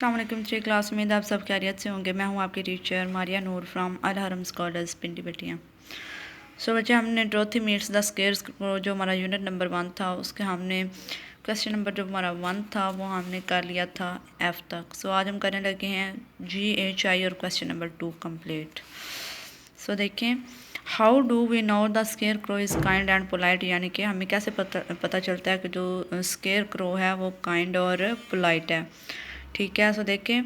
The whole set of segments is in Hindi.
अस्सलामुअलैकुम थ्री क्लास में आप सब खैरियत से होंगे। मैं हूं आपकी टीचर मारिया नूर फ्राम अल हरम स्कॉलर्स पिंडी बेटियाँ। सो बच्चे हमने ड्रोथी मीट्स द स्केयर्स जो हमारा यूनिट नंबर 1 था उसके हमने क्वेश्चन नंबर जो हमारा 1 था वो हमने कर लिया था F तक। सो आज हम करने लगे हैं GHI और क्वेश्चन नंबर 2 कंप्लीट। सो देखें, how do we know the scarecrow is kind and polite, यानी कि हमें कैसे पता चलता है कि जो स्केयर क्रो है वो काइंड और पोलाइट है। ठीक है, सो देखें,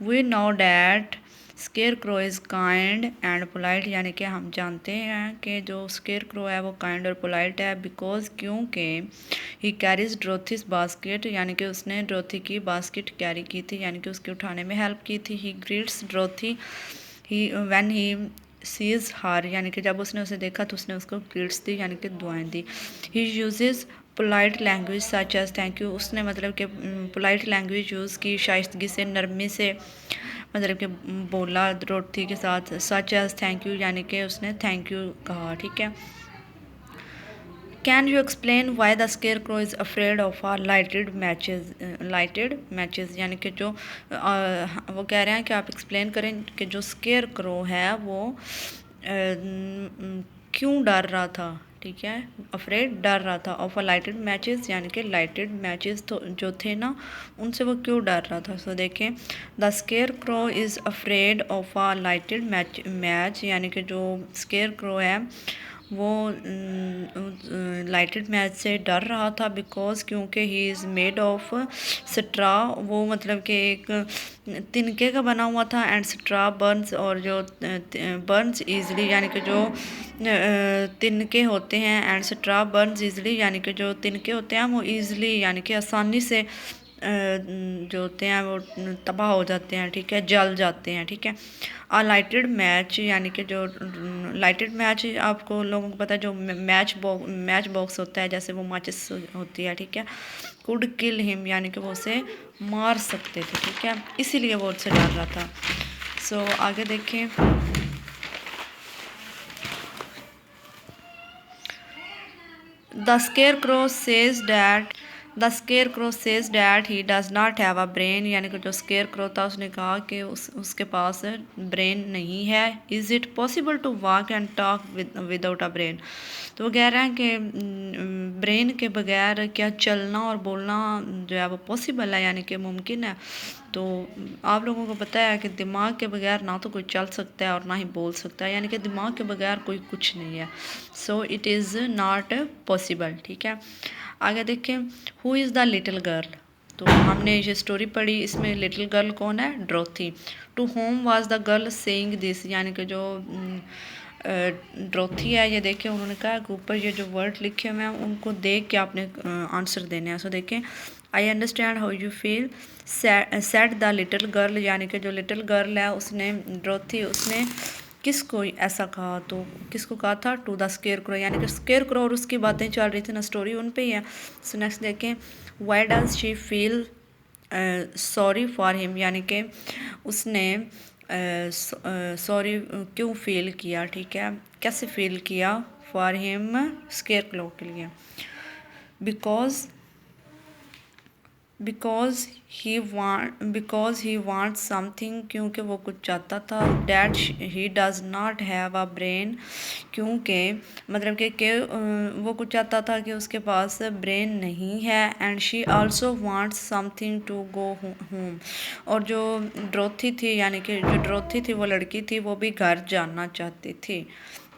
we know that scarecrow is kind and polite, यानी कि हम जानते हैं कि जो स्केयर क्रो है वो काइंड और पोलाइट है बिकॉज क्योंकि ही कैरीज ड्रोथिस बास्केट, यानी कि उसने ड्रोथी की बास्केट कैरी की थी, यानी कि उसके उठाने में हेल्प की थी। He greets Dorothy he when he sees her, यानी कि जब उसने उसे देखा तो उसने उसको ग्रीट्स दी, यानी कि दुआएं दी। He uses polite language such as thank you, उसने मतलब कि पोलाइट लैंग्वेज यूज़ की, शाइस्तगी से, नरमी से मतलब कि बोला ड्रोथी के साथ। सच एज थैंक यू, यानी कि उसने थैंक यू कहा। ठीक है, can you explain why the scarecrow is afraid of our lighted matches, यानी कि जो वो कह रहे हैं कि आप एक्सप्लेन करें कि जो स्केयर क्रो है वो क्यों डर रहा था। ठीक है, अफ्रेड डर रहा था, ऑफ अ लाइटेड मैचेस, यानी कि लाइटेड मैचेस तो जो थे ना उनसे वो क्यों डर रहा था। सो देखें, the scarecrow is afraid of a lighted match, यानी कि जो स्केयर क्रो है वो लाइटेड मैच से डर रहा था बिकॉज क्योंकि he is made of straw, वो मतलब कि एक तिनके का बना हुआ था, एंड स्ट्रा बर्न्स, और जो बर्न्स ईजली, यानी कि जो तिनके होते हैं, एंड स्ट्रा बर्न्स ईजली, यानी कि जो तिनके होते हैं वो ईजली यानी कि आसानी से जो होते हैं वो तबाह हो जाते हैं। ठीक है, जल जाते हैं। ठीक है, आ लाइटेड मैच, यानी कि जो लाइटेड मैच आपको लोगों को पता है, जो मैच बॉक्स होता है, जैसे वो माचिस होती है। ठीक है, कुड किल हिम, यानी कि वो उसे मार सकते थे। ठीक है, इसीलिए वो उससे डर रहा था। सो आगे देखें, the square crow says that he does not have a brain, यानी कि जो स्केयर क्रो था उसने कहा कि उसके पास ब्रेन नहीं है। Is it possible to walk and talk without a brain, तो वो कह रहे हैं कि ब्रेन के बगैर क्या चलना और बोलना जो है वो पॉसिबल है, यानी कि मुमकिन है। तो आप लोगों को पता है कि दिमाग के बगैर ना तो कोई चल सकता है और ना ही बोल सकता है, यानी कि दिमाग के बगैर कोई कुछ नहीं है। So it is not possible. ठीक है, आगे देखें, who is the little girl, तो हमने ये स्टोरी पढ़ी, इसमें लिटिल गर्ल कौन है, Dorothy. To whom was the girl saying this, यानी कि जो ड्रोथी है, ये देखिए उन्होंने कहा कि ऊपर ये जो वर्ड लिखे हुए हैं उनको देख के आपने आंसर देने हैं। सो देखें, I understand how you feel said the little girl, यानी कि जो लिटिल गर्ल है उसने, ड्रोथी, उसने किसको ऐसा कहा, तो किसको कहा था, टू द स्केयर क्रो, यानी कि स्केयर क्रो और उसकी बातें चल रही थी ना, स्टोरी उन पे ही है। सो नेक्स्ट देखें, why does she feel sorry for him, यानी कि उसने सॉरी क्यों फील किया। ठीक है, कैसे फील किया, फॉर हिम स्केयर क्रो के लिए, because because he want something, क्योंकि वो कुछ चाहता था। That he does not have a brain, क्योंकि मतलब कि वो कुछ चाहता था कि उसके पास ब्रेन नहीं है। And she also wants something to go home, और जो ड्रोथी थी, यानी कि जो ड्रोथी थी वो लड़की थी, वो भी घर जाना चाहती थी।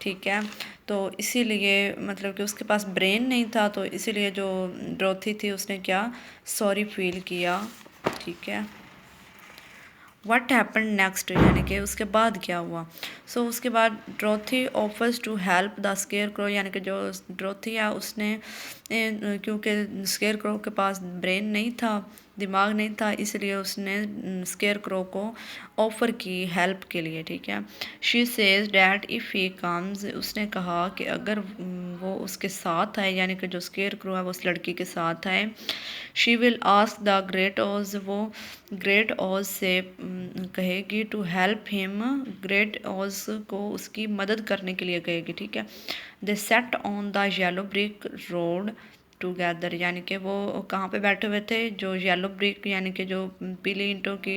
ठीक है, तो इसीलिए मतलब कि उसके पास ब्रेन नहीं था, तो इसीलिए जो ड्रोथी थी उसने क्या, सॉरी फील किया। ठीक है, वट हैपन नेक्स्ट, यानी कि उसके बाद क्या हुआ। सो उसके बाद Dorothy offers to help the scarecrow, यानी कि जो ड्रोथी है उसने क्योंकि स्केयर क्रो के पास ब्रेन नहीं था, दिमाग नहीं था, इसलिए उसने स्केयर क्रो को ऑफ़र की हेल्प के लिए। ठीक है, she says that if he comes, उसने कहा कि अगर वो उसके साथ आए, यानी कि जो स्केयर क्रो है वो उस लड़की के साथ आए, she will ask the great Oz, वो ग्रेट ऑज से कहेगी to help him, great Oz को उसकी मदद करने के लिए कहेगी। ठीक है, they set on the yellow brick road together, यानी कि वो कहाँ पे बैठे हुए थे, जो येलो ब्रिक यानी कि जो पीली ईंटों की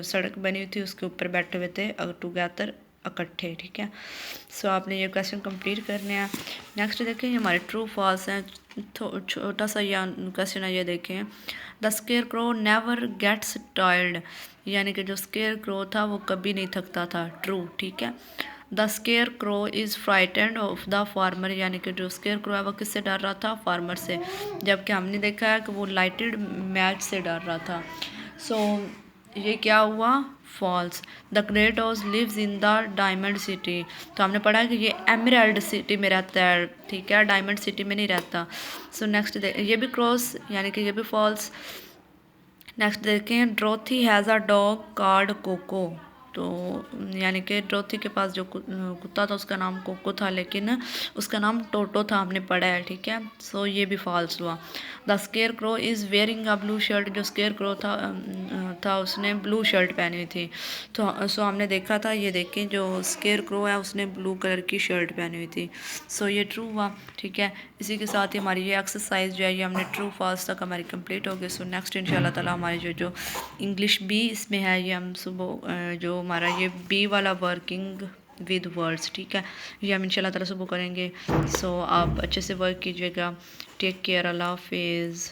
सड़क बनी हुई थी उसके ऊपर बैठे हुए थे टुगेदर, इकट्ठे। ठीक है, सो आपने ये क्वेश्चन कंप्लीट करने हैं। नेक्स्ट देखें, ये हमारे ट्रू फॉल्स हैं। छोटा सा या क्वेश्चन है, ये देखें, the scarecrow never gets tired, यानी कि जो स्केयर क्रो था वो कभी नहीं थकता था, ट्रू। ठीक है, the scarecrow is frightened of the farmer, यानी कि जो स्केयर क्रो है वो किससे डर रहा था, फार्मर से, जबकि हमने देखा है कि वो लाइटेड मैच से डर रहा था। सो ये क्या हुआ, false. The great Oz lives in the diamond city, तो हमने पढ़ा है कि ये एमराल्ड सिटी में रहता है। ठीक है, डायमंड सिटी में नहीं रहता। सो नेक्स्ट ये भी क्रॉस, यानी कि ये भी फॉल्स। नेक्स्ट देखें, Dorothy has a dog called Coco, तो यानी कि ड्रोथी के पास जो कुत्ता था उसका नाम कोको था, लेकिन उसका नाम टोटो था, हमने पढ़ा है। ठीक है, सो ये भी फॉल्स हुआ। The scarecrow is wearing a blue shirt, जो स्केयर क्रो था उसने ब्लू शर्ट पहनी हुई थी। तो सो हमने देखा था, ये देखें जो स्केयर क्रो है उसने ब्लू कलर की शर्ट पहनी हुई थी। सो ये ट्रू हुआ। ठीक है, इसी के साथ ही हमारी ये एक्सरसाइज जो है ये हमने ट्रू फॉल्स तक हमारी कंप्लीट हो गई। सो नेक्स्ट इंशाल्लाह ताला हमारी जो इंग्लिश बी इसमें है, ये हम सुबह जो हमारा ये बी वाला वर्किंग विद वर्ड्स, ठीक है, ये हम इंशाल्लाह ताला सुबह करेंगे। सो आप अच्छे से वर्क कीजिएगा। टेक केयर, अल्लाह हाफिज़।